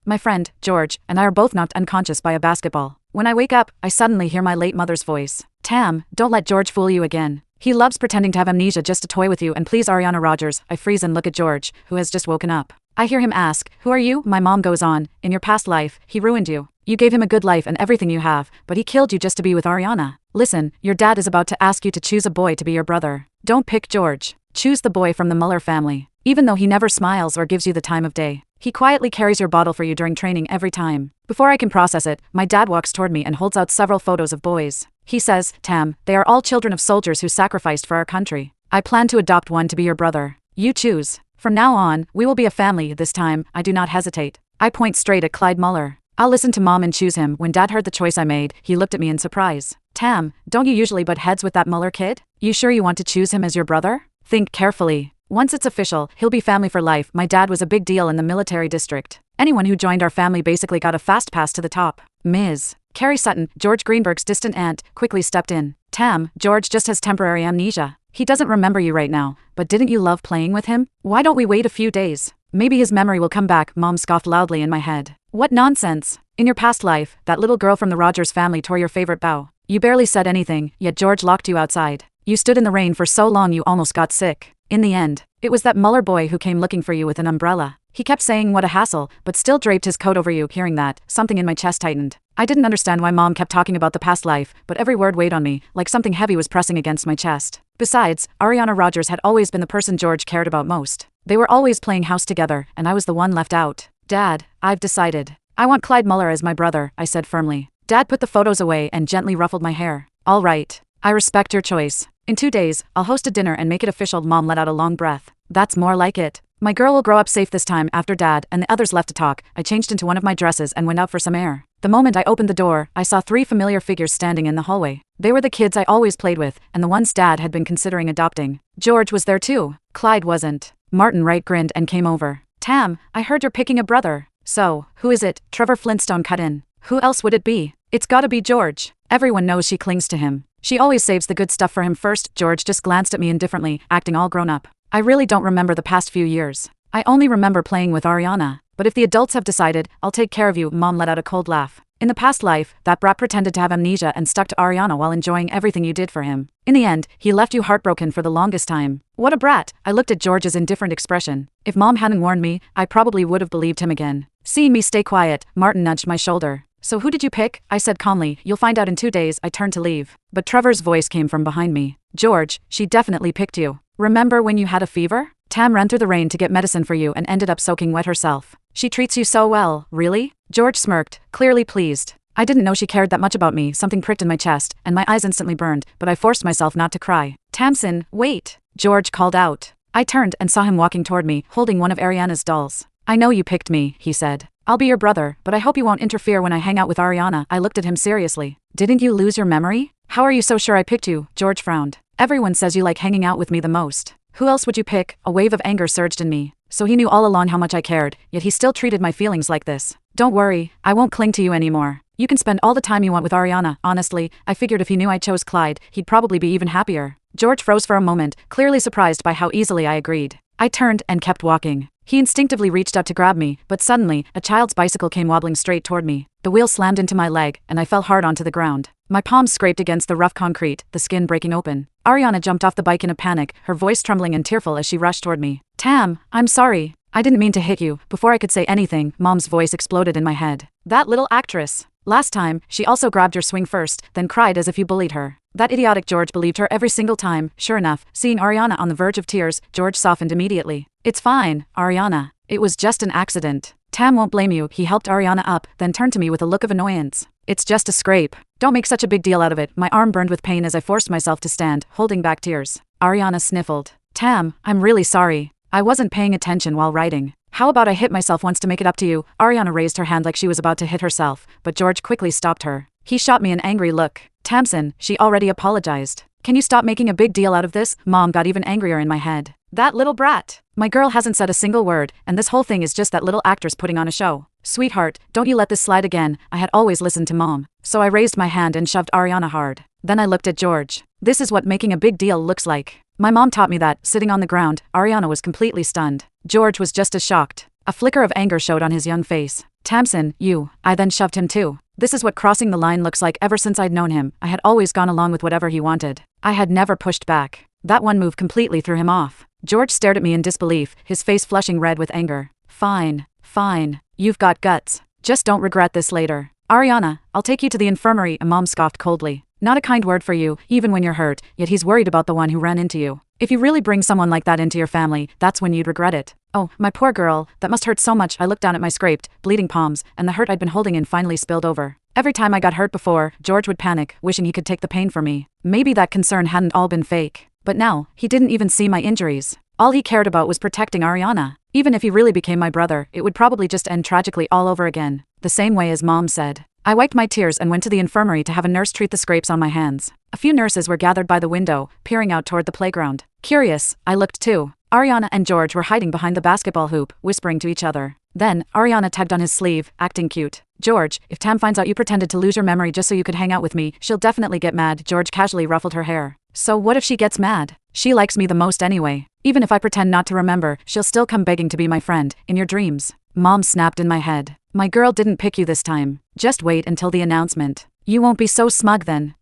My friend, George, and I are both knocked unconscious by a basketball. When I wake up, I suddenly hear my late mother's voice. Tam, don't let George fool you again. He loves pretending to have amnesia just to toy with you and please Ariana Rogers. I freeze and look at George, who has just woken up. I hear him ask, who are you? My mom goes on, in your past life, he ruined you. You gave him a good life and everything you have, but he killed you just to be with Ariana. Listen, your dad is about to ask you to choose a boy to be your brother. Don't pick George. Choose the boy from the Muller family. Even though he never smiles or gives you the time of day, he quietly carries your bottle for you during training every time. Before I can process it, my dad walks toward me and holds out several photos of boys. He says, Tam, they are all children of soldiers who sacrificed for our country. I plan to adopt one to be your brother. You choose. From now on, we will be a family. This time, I do not hesitate. I point straight at Clyde Muller. I'll listen to mom and choose him. When dad heard the choice I made, he looked at me in surprise. Tam, don't you usually butt heads with that Muller kid? You sure you want to choose him as your brother? Think carefully. Once it's official, he'll be family for life. My dad was a big deal in the military district. Anyone who joined our family basically got a fast pass to the top. Ms. Carrie Sutton, George Greenberg's distant aunt, quickly stepped in. Tam, George just has temporary amnesia. He doesn't remember you right now, but didn't you love playing with him? Why don't we wait a few days? Maybe his memory will come back. Mom scoffed loudly in my head. What nonsense. In your past life, that little girl from the Rogers family tore your favorite bow. You barely said anything, yet George locked you outside. You stood in the rain for so long you almost got sick. In the end, it was that Muller boy who came looking for you with an umbrella. He kept saying what a hassle, but still draped his coat over you. Hearing that, something in my chest tightened. I didn't understand why mom kept talking about the past life, but every word weighed on me, like something heavy was pressing against my chest. Besides, Ariana Rogers had always been the person George cared about most. They were always playing house together, and I was the one left out. Dad, I've decided. I want Clyde Muller as my brother, I said firmly. Dad put the photos away and gently ruffled my hair. All right. I respect your choice. In 2 days, I'll host a dinner and make it official. Mom let out a long breath. That's more like it. My girl will grow up safe this time. After Dad and the others left to talk, I changed into one of my dresses and went out for some air. The moment I opened the door, I saw 3 familiar figures standing in the hallway. They were the kids I always played with, and the ones Dad had been considering adopting. George was there too. Clyde wasn't. Martin Wright grinned and came over. Tam, I heard you're picking a brother. So, who is it? Trevor Flintstone cut in. Who else would it be? It's gotta be George. Everyone knows she clings to him. She always saves the good stuff for him first. George just glanced at me indifferently, acting all grown up. I really don't remember the past few years. I only remember playing with Ariana. But if the adults have decided, I'll take care of you. Mom let out a cold laugh. In the past life, that brat pretended to have amnesia and stuck to Ariana while enjoying everything you did for him. In the end, he left you heartbroken for the longest time. What a brat. I looked at George's indifferent expression. If Mom hadn't warned me, I probably would have believed him again. Seeing me stay quiet, Martin nudged my shoulder. So who did you pick? I said calmly. You'll find out in 2 days. I turned to leave. But Trevor's voice came from behind me. George, she definitely picked you. Remember when you had a fever? Tam ran through the rain to get medicine for you and ended up soaking wet herself. She treats you so well, really? George smirked, clearly pleased. I didn't know she cared that much about me. Something pricked in my chest, and my eyes instantly burned, but I forced myself not to cry. Tamsin, wait! George called out. I turned and saw him walking toward me, holding one of Ariana's dolls. I know you picked me, he said. I'll be your brother, but I hope you won't interfere when I hang out with Ariana. I looked at him seriously. Didn't you lose your memory? How are you so sure I picked you? George frowned. Everyone says you like hanging out with me the most. Who else would you pick? A wave of anger surged in me. So he knew all along how much I cared, yet he still treated my feelings like this. Don't worry, I won't cling to you anymore. You can spend all the time you want with Ariana. Honestly, I figured if he knew I chose Clyde, he'd probably be even happier. George froze for a moment, clearly surprised by how easily I agreed. I turned and kept walking. He instinctively reached out to grab me, but suddenly, a child's bicycle came wobbling straight toward me. The wheel slammed into my leg, and I fell hard onto the ground. My palms scraped against the rough concrete, the skin breaking open. Ariana jumped off the bike in a panic, her voice trembling and tearful as she rushed toward me. Tam, I'm sorry. I didn't mean to hit you. Before I could say anything, Mom's voice exploded in my head. That little actress. Last time, she also grabbed your swing first, then cried as if you bullied her. That idiotic George believed her every single time. Sure enough, seeing Ariana on the verge of tears, George softened immediately. It's fine, Ariana. It was just an accident. Tam won't blame you. He helped Ariana up, then turned to me with a look of annoyance. It's just a scrape. Don't make such a big deal out of it. My arm burned with pain as I forced myself to stand, holding back tears. Ariana sniffled. Tam, I'm really sorry. I wasn't paying attention while writing. How about I hit myself once to make it up to you? Ariana raised her hand like she was about to hit herself, but George quickly stopped her. He shot me an angry look. Tamsin, she already apologized. Can you stop making a big deal out of this? Mom got even angrier in my head. That little brat. My girl hasn't said a single word, and this whole thing is just that little actress putting on a show. Sweetheart, don't you let this slide again. I had always listened to Mom. So I raised my hand and shoved Ariana hard. Then I looked at George. This is what making a big deal looks like. My mom taught me that. Sitting on the ground, Ariana was completely stunned. George was just as shocked. A flicker of anger showed on his young face. Tamsin, you. I then shoved him too. This is what crossing the line looks like. Ever since I'd known him, I had always gone along with whatever he wanted. I had never pushed back. That one move completely threw him off. George stared at me in disbelief, his face flushing red with anger. Fine. You've got guts. Just don't regret this later. Ariana, I'll take you to the infirmary, Mom scoffed coldly. Not a kind word for you, even when you're hurt, yet he's worried about the one who ran into you. If you really bring someone like that into your family, that's when you'd regret it. Oh, my poor girl, that must hurt so much. I looked down at my scraped, bleeding palms, and the hurt I'd been holding in finally spilled over. Every time I got hurt before, George would panic, wishing he could take the pain for me. Maybe that concern hadn't all been fake. But now, he didn't even see my injuries. All he cared about was protecting Ariana. Even if he really became my brother, it would probably just end tragically all over again. The same way as Mom said. I wiped my tears and went to the infirmary to have a nurse treat the scrapes on my hands. A few nurses were gathered by the window, peering out toward the playground. Curious, I looked too. Ariana and George were hiding behind the basketball hoop, whispering to each other. Then, Ariana tugged on his sleeve, acting cute. George, if Tam finds out you pretended to lose your memory just so you could hang out with me, she'll definitely get mad. George casually ruffled her hair. So what if she gets mad? She likes me the most anyway. Even if I pretend not to remember, she'll still come begging to be my friend, in your dreams. Mom snapped in my head. My girl didn't pick you this time. Just wait until the announcement. You won't be so smug then.